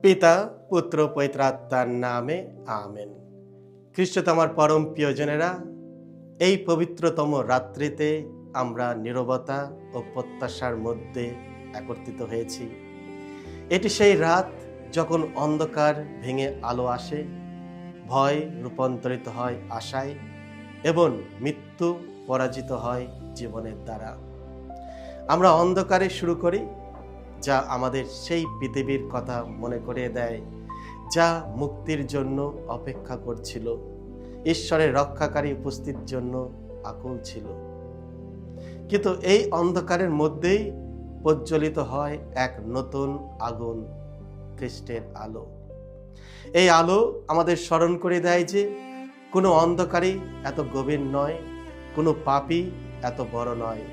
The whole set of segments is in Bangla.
পিতা পুত্র পবিত্রাত্মার নামে আমেন। খ্রিস্ট আমার পরম প্রিয়জনেরা, এই পবিত্রতম রাত্রিতে আমরা নীরবতা ও প্রত্যাশার মধ্যে একত্রিত হয়েছি। এটি সেই রাত যখন অন্ধকার ভেঙে আলো আসে, ভয় রূপান্তরিত হয় আশায় এবং মৃত্যু পরাজিত হয় জীবনের দ্বারা। আমরা অন্ধকারে শুরু করি, যা আমাদের সেই পৃথিবীর কথা মনে করিয়ে দেয় যা মুক্তির জন্য অপেক্ষা করছিল, ঈশ্বরের রক্ষাকারী উপস্থিতির জন্য আকুল ছিল। কিন্তু এই অন্ধকারের মধ্যেই প্রজ্বলিত হয় এক নতুন আগুন, খ্রিস্টের আলো। এই আলো আমাদের স্মরণ করে দেয় যে কোনো অন্ধকারই এত গভীর নয়, কোনো পাপী এত বড় নয়,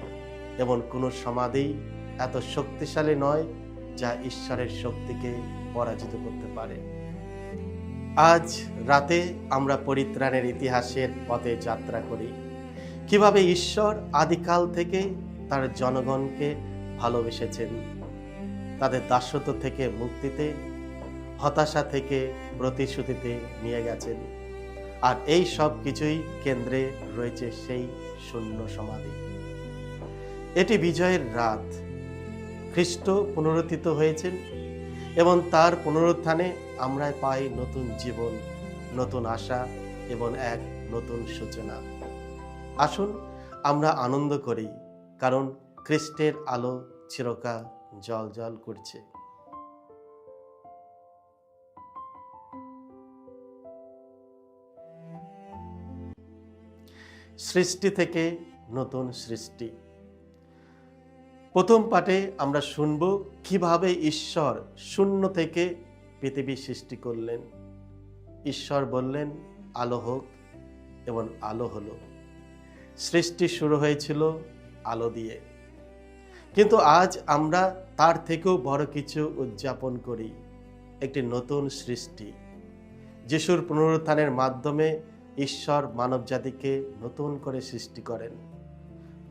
এবং কোনো সমাধি এত শক্তিশালী নয় যা ঈশ্বরের শক্তিকে পরাজিত করতে পারে। আজ রাতে আমরা পরিত্রাণের ইতিহাসের পথে যাত্রা করি, কিভাবে ঈশ্বর আদিকাল থেকে তার জনগণকে ভালোবেসেছেন, তাদের দাসত্ব থেকে মুক্তিতে, হতাশা থেকে প্রতিশ্রুতিতে নিয়ে গেছেন। আর এই সব কিছুই কেন্দ্রে রয়েছে সেই শূন্য সমাধি। এটি বিজয়ের রাত। খ্রিস্ট পুনরুত্থিত হয়েছেন এবং তার পুনরুত্থানে আমরা পাই নতুন জীবন, নতুন আশা এবং এক নতুন সূচনা। আসুন আমরা আনন্দ করি, কারণ খ্রিস্টের আলো চিরকাল জ্বলজ্বল করছে। সৃষ্টি থেকে নতুন সৃষ্টি। প্রথম পাঠে আমরা শুনব কিভাবে ঈশ্বর শূন্য থেকে পৃথিবী সৃষ্টি করলেন। ঈশ্বর বললেন, আলো হোক, এবং আলো হলো। সৃষ্টি শুরু হয়েছিল আলো দিয়ে। কিন্তু আজ আমরা তার থেকেও বড় কিছু উদযাপন করি, একটি নতুন সৃষ্টি। যিশুর পুনরুত্থানের মাধ্যমে ঈশ্বর মানবজাতিকে নতুন করে সৃষ্টি করেন।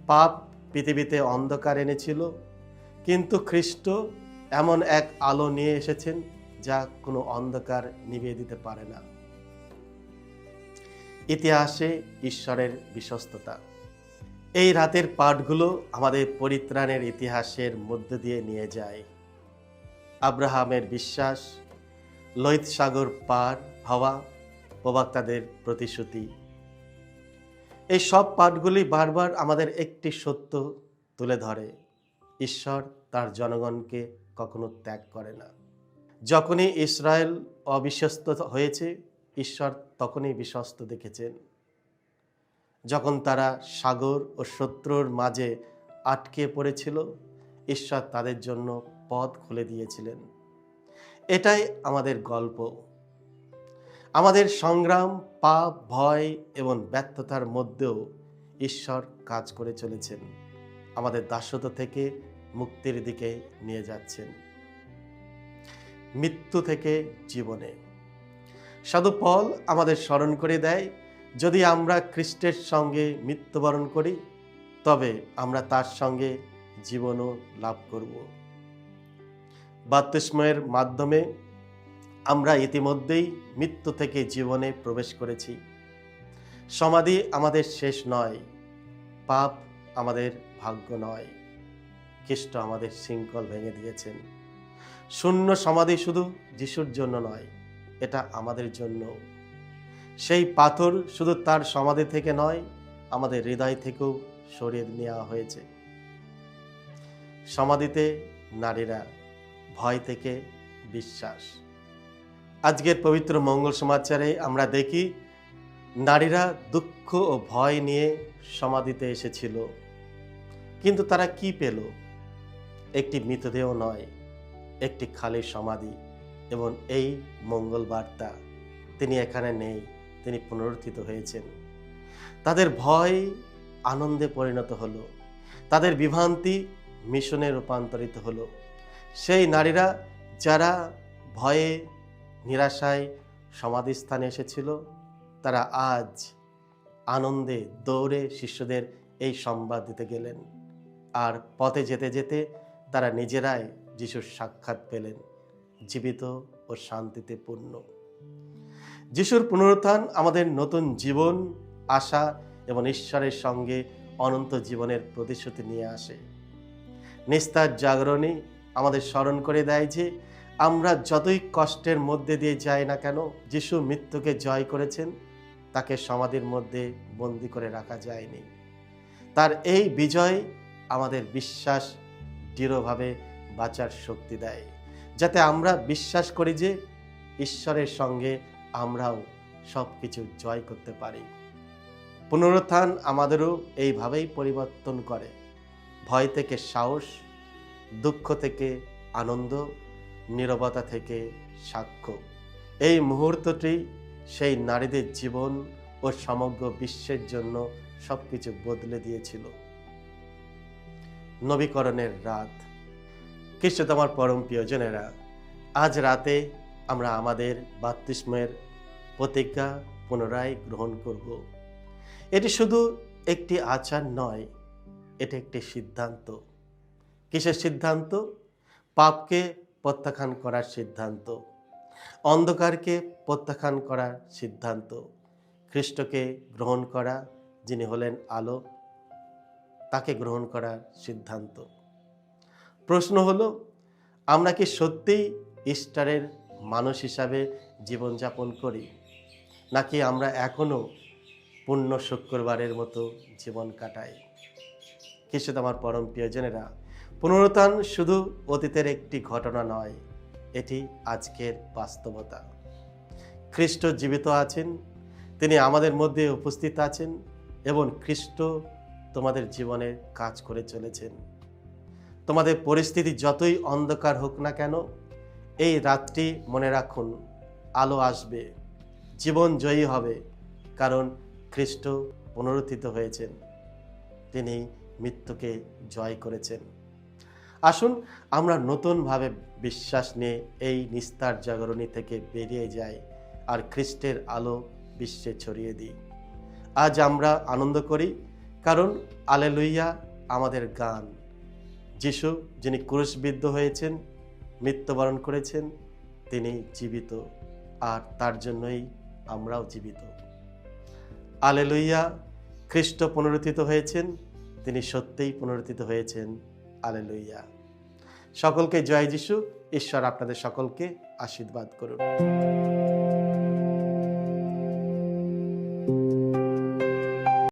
পাপ পৃথিবীতে অন্ধকার এনেছিল, কিন্তু খ্রিস্ট এমন এক আলো নিয়ে এসেছেন যা কোনো অন্ধকার নিভিয়ে দিতে পারে না। ইতিহাসে ঈশ্বরের বিশ্বস্ততা। এই রাতের পাঠগুলো আমাদের পরিত্রাণের ইতিহাসের মধ্য দিয়ে নিয়ে যায়। আব্রাহামের বিশ্বাস, লোহিত সাগর পার হওয়া, প্রবক্তাদের প্রতিশ্রুতি। এই সব পাঠগুলি বারবার আমাদের একটি সত্য তুলে ধরে: ঈশ্বর তার জনগণকে কখনো ত্যাগ করে না। যখনই ইসরায়েল অবিশ্বস্ত হয়েছে, ঈশ্বর তখনই বিশ্বস্ত দেখেছেন। যখন তারা সাগর ও শত্রুর মাঝে আটকে পড়েছিল, ঈশ্বর তাদের জন্য পথ খুলে দিয়েছিলেন। এটাই আমাদের গল্প। আমাদের সংগ্রাম, পাপ, ভয় এবং ব্যর্থতার মধ্যেও ঈশ্বর কাজ করে চলেছেন, আমাদের দাসত্ব থেকে মুক্তির দিকে নিয়ে যাচ্ছেন। মৃত্যু থেকে জীবনে। সাধু পল আমাদের স্মরণ করে দেয়, যদি আমরা খ্রিস্টের সঙ্গে মৃত্যুবরণ করি, তবে আমরা তার সঙ্গে জীবনও লাভ করব। বাপ্তিস্মের মাধ্যমে আমরা ইতিমধ্যেই মৃত্যু থেকে জীবনে প্রবেশ করেছি। সমাধি আমাদের শেষ নয়, পাপ আমাদের ভাগ্য নয়। খ্রিস্ট আমাদের শৃঙ্খল ভেঙে দিয়েছেন। শূন্য সমাধি শুধু যিশুর জন্য নয়, এটা আমাদের জন্য। সেই পাথর শুধু তার সমাধি থেকে নয়, আমাদের হৃদয় থেকেও সরিয়ে নেওয়া হয়েছে। সমাধিতে নারীরা, ভয় থেকে বিশ্বাস। আজকের পবিত্র মঙ্গল সমাচারে আমরা দেখি নারীরা দুঃখ ও ভয় নিয়ে সমাধিতে এসেছিল, কিন্তু তারা কি পেল? একটি মৃতদেহ নয়, একটি খালি সমাধি। এবং এই মঙ্গল বার্তা, তিনি এখানে নেই, তিনি পুনরুত্থিত হয়েছেন। তাদের ভয় আনন্দে পরিণত হলো, তাদের বিভ্রান্তি মিশনে রূপান্তরিত হলো। সেই নারীরা যারা ভয়ে নিরাশায় সমাধিস্থানে এসেছিল, তারা আজ আনন্দে দৌড়ে শিষ্যদের এই সংবাদ দিতে গেলেন। আর পথে যেতে যেতে তারা নিজেরাই যিশুর সাক্ষাৎ পেলেন জীবিত ও শান্তিতে পূর্ণ। যিশুর পুনরুত্থান আমাদের নতুন জীবন, আশা এবং ঈশ্বরের সঙ্গে অনন্ত জীবনের প্রতিশ্রুতি নিয়ে আসে। নিস্তার জাগরণী আমাদের স্মরণ করে দেয় যে আমরা যতই কষ্টের মধ্যে দিয়ে যাই না কেন, যিশু মৃত্যুকে জয় করেছেন, তাকে সমাধির মধ্যে বন্দী করে রাখা যায়নি। তার এই বিজয় আমাদের বিশ্বাস দৃঢ়ভাবে বাঁচার শক্তি দেয়, যাতে আমরা বিশ্বাস করি যে ঈশ্বরের সঙ্গে আমরাও সব কিছু জয় করতে পারি। পুনরুত্থান আমাদেরও এইভাবেই পরিবর্তন করে, ভয় থেকে সাহস, দুঃখ থেকে আনন্দ, নীরবতা থেকে সাক্ষ্য। এই মুহূর্তটি সেই নারীদের জীবন ও সমগ্র বিশ্বের জন্য সবকিছু বদলে দিয়েছিল। নবীকরণের রাত। খ্রিস্টে আমার পরম প্রিয়জনেরা, আজ রাতে আমরা আমাদের বাপ্তিস্মের প্রতিজ্ঞা পুনরায় গ্রহণ করব। এটি শুধু একটি আচার নয়, এটি একটি সিদ্ধান্ত। কিসের সিদ্ধান্ত? পাপকে প্রত্যাখ্যান করার সিদ্ধান্ত, অন্ধকারকে প্রত্যাখ্যান করার সিদ্ধান্ত, খ্রিস্টকে গ্রহণ করা, যিনি হলেন আলো, তাকে গ্রহণ করার সিদ্ধান্ত। প্রশ্ন হলো, আমরা কি সত্যিই ইস্টারের মানুষ হিসাবে জীবনযাপন করি, নাকি আমরা এখনো পূর্ণ শুক্রবারের মতো জীবন কাটাই? খ্রিস্টে আমার পরম প্রিয়জনেরা, পুনরুত্থান শুধু অতীতের একটি ঘটনা নয়, এটি আজকের বাস্তবতা। খ্রিস্ট জীবিত আছেন, তিনি আমাদের মধ্যে উপস্থিত আছেন এবং খ্রিস্ট তোমাদের জীবনে কাজ করে চলেছেন। তোমাদের পরিস্থিতি যতই অন্ধকার হোক না কেন, এই রাতটি মনে রাখুন, আলো আসবে, জীবন জয়ী হবে, কারণ খ্রিস্ট পুনরুত্থিত হয়েছেন, তিনি মৃত্যুকে জয় করেছেন। আসুন আমরা নতুনভাবে বিশ্বাস নিয়ে এই নিস্তার জাগরণী থেকে বেরিয়ে যাই আর খ্রিস্টের আলো বিশ্বে ছড়িয়ে দিই। আজ আমরা আনন্দ করি, কারণ আলেলুইয়া আমাদের গান। যিশু, যিনি ক্রুশবিদ্ধ হয়েছেন, মৃত্যুবরণ করেছেন, তিনি জীবিত, আর তার জন্যই আমরাও জীবিত। আলেলুইয়া, খ্রিস্ট পুনরুত্থিত হয়েছেন, তিনি সত্যিই পুনরুত্থিত হয়েছেন। আলেলুইয়া। সকলকে জয় যিশু। ঈশ্বর আপনাদের সকলকে আশীর্বাদ করুন।